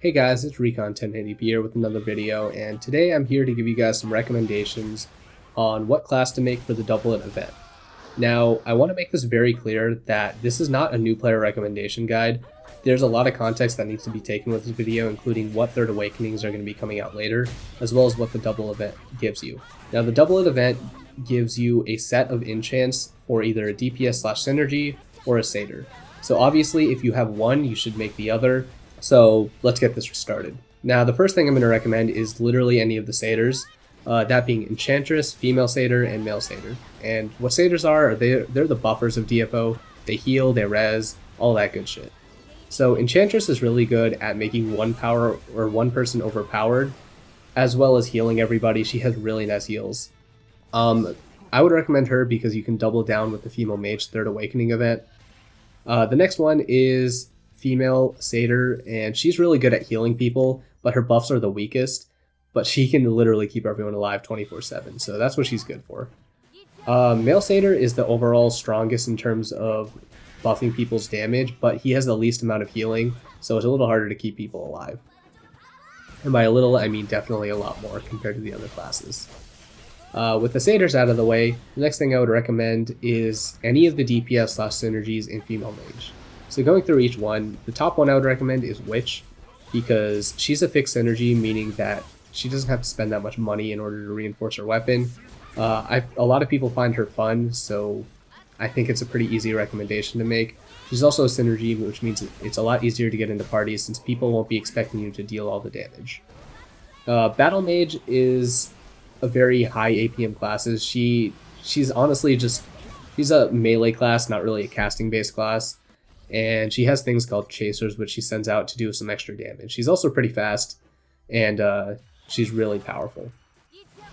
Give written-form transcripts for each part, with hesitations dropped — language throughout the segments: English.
Hey guys, it's Recon1080p here with another video, and today I'm here to give you guys some recommendations on what class to make for the Double-It event. Now, I want to make this very clear that this is not a new player recommendation guide. There's a lot of context that needs to be taken with this video, including what Third Awakenings are going to be coming out later, as well as what the Double event gives you. Now, the Double-It event gives you a set of enchants for either a DPS/synergy or a satyr. So obviously, if you have one, you should make the other. So let's get this started. Now, the first thing I'm going to recommend is literally any of the satyrs, that being Enchantress, Female Satyr, and Male Satyr. And what satyrs are, they're the buffers of DFO. They heal, they res, all that good shit. So Enchantress is really good at making one person overpowered, as well as healing everybody. She has really nice heals. I would recommend her because you can double down with the Female Mage Third Awakening event. The next one is Female Satyr, and she's really good at healing people, but her buffs are the weakest, but she can literally keep everyone alive 24/7, so that's what she's good for. Male Satyr is the overall strongest in terms of buffing people's damage, but he has the least amount of healing, so it's a little harder to keep people alive. And by a little, I mean definitely a lot more compared to the other classes. With the satyrs out of the way, the next thing I would recommend is any of the DPS/synergies in Female Mage. So going through each one, the top one I would recommend is Witch, because she's a fixed synergy, meaning that she doesn't have to spend that much money in order to reinforce her weapon. A lot of people find her fun, so I think it's a pretty easy recommendation to make. She's also a synergy, which means it's a lot easier to get into parties since people won't be expecting you to deal all the damage. Battle Mage is a very high APM class. She's honestly she's a melee class, not really a casting based class. And she has things called chasers, which she sends out to do some extra damage. She's also pretty fast, and she's really powerful.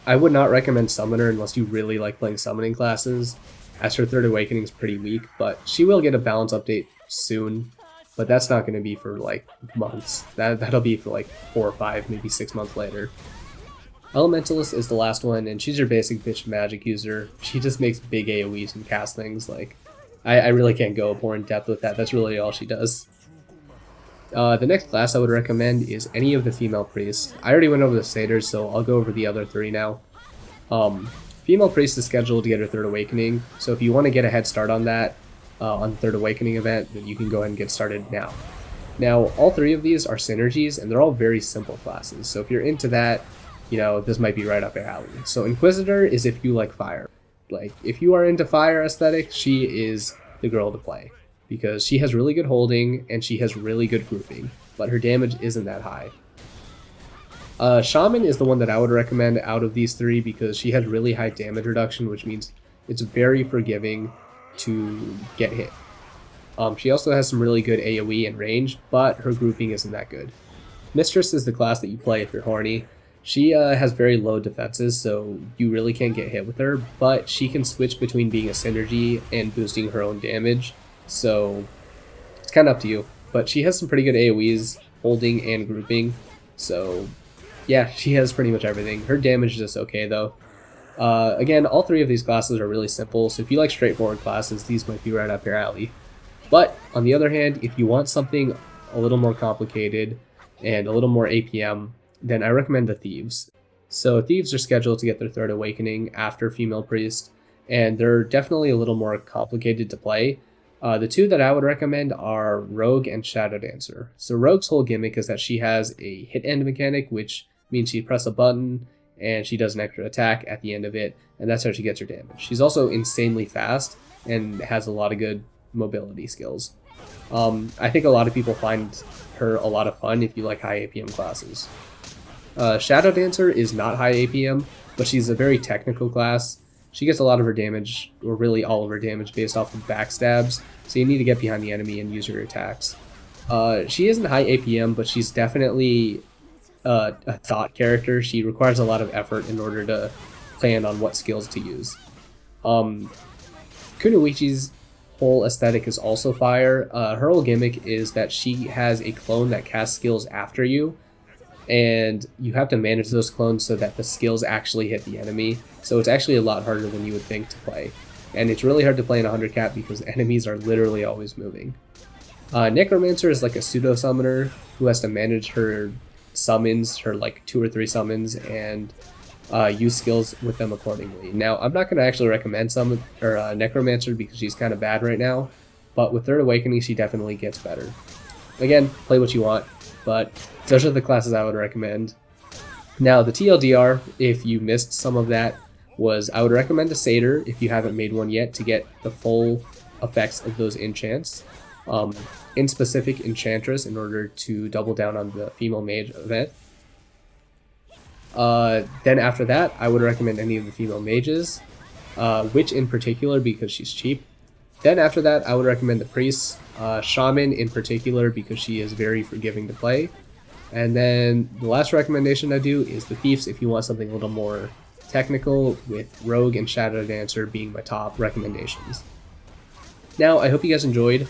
I would not recommend Summoner unless you really like playing summoning classes, as her Third Awakening is pretty weak, but she will get a balance update soon, but that's not going to be for like months. That'll be for like 4 or 5, maybe 6 months later. Elementalist is the last one, and she's your basic bitch magic user. She just makes big AoEs and casts things. Like, I really can't go more in depth with that. That's really all she does. The next class I would recommend is any of the female priests. I already went over the satyrs, so I'll go over the other 3 now. Female priest is scheduled to get her Third Awakening, so if you want to get a head start on that, on the Third Awakening event, then you can go ahead and get started now. Now, all 3 of these are synergies, and they're all very simple classes, so if you're into that, you know, this might be right up your alley. So Inquisitor is if you like fire. Like, if you are into fire aesthetic, she is the girl to play, because she has really good holding and she has really good grouping, but her damage isn't that high. Shaman is the one that I would recommend out of these 3 because she has really high damage reduction, which means it's very forgiving to get hit. She also has some really good AoE and range, but her grouping isn't that good. Mistress is the class that you play if you're horny. She has very low defenses, so you really can't get hit with her, but she can switch between being a synergy and boosting her own damage, so it's kind of up to you. But she has some pretty good AoEs, holding and grouping, so yeah, she has pretty much everything. Her damage is just okay, though. Again, all 3 of these classes are really simple, so if you like straightforward classes, these might be right up your alley. But, on the other hand, if you want something a little more complicated and a little more APM, then I recommend the Thieves. So Thieves are scheduled to get their Third Awakening after Female Priest, and they're definitely a little more complicated to play. The 2 that I would recommend are Rogue and Shadow Dancer. So Rogue's whole gimmick is that she has a hit end mechanic, which means she press a button and she does an extra attack at the end of it, and that's how she gets her damage. She's also insanely fast and has a lot of good mobility skills. I think a lot of people find her a lot of fun if you like high APM classes. Shadow Dancer is not high APM, but she's a very technical class. She gets a lot of her damage, or really all of her damage, based off of backstabs, so you need to get behind the enemy and use your attacks. She isn't high APM, but she's definitely a thought character. She requires a lot of effort in order to plan on what skills to use. Kunoichi's whole aesthetic is also fire. Her whole gimmick is that she has a clone that casts skills after you, and you have to manage those clones so that the skills actually hit the enemy, so it's actually a lot harder than you would think to play. And it's really hard to play in 100 cap because enemies are literally always moving. Necromancer is like a pseudo summoner who has to manage her summons, her like 2 or 3 summons, and use skills with them accordingly. Now, I'm not going to actually recommend Necromancer because she's kind of bad right now, but with Third Awakening, she definitely gets better. Again, play what you want, but those are the classes I would recommend. Now, the TLDR, if you missed some of that, was I would recommend a Satyr if you haven't made one yet to get the full effects of those enchants. In specific, Enchantress in order to double down on the female mage event. Then after that, I would recommend any of the female mages, Witch in particular because she's cheap. Then after that, I would recommend the Priest, Shaman in particular because she is very forgiving to play. And then the last recommendation I do is the Thieves if you want something a little more technical, with Rogue and Shadow Dancer being my top recommendations. Now, I hope you guys enjoyed.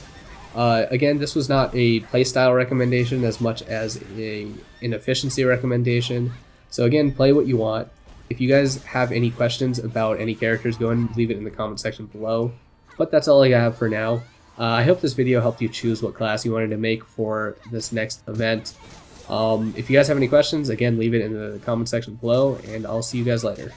Again, this was not a playstyle recommendation as much as an efficiency recommendation. So again, play what you want. If you guys have any questions about any characters, go ahead and leave it in the comment section below. But that's all I have for now. I hope this video helped you choose what class you wanted to make for this next event. If you guys have any questions, again, leave it in the comment section below, and I'll see you guys later.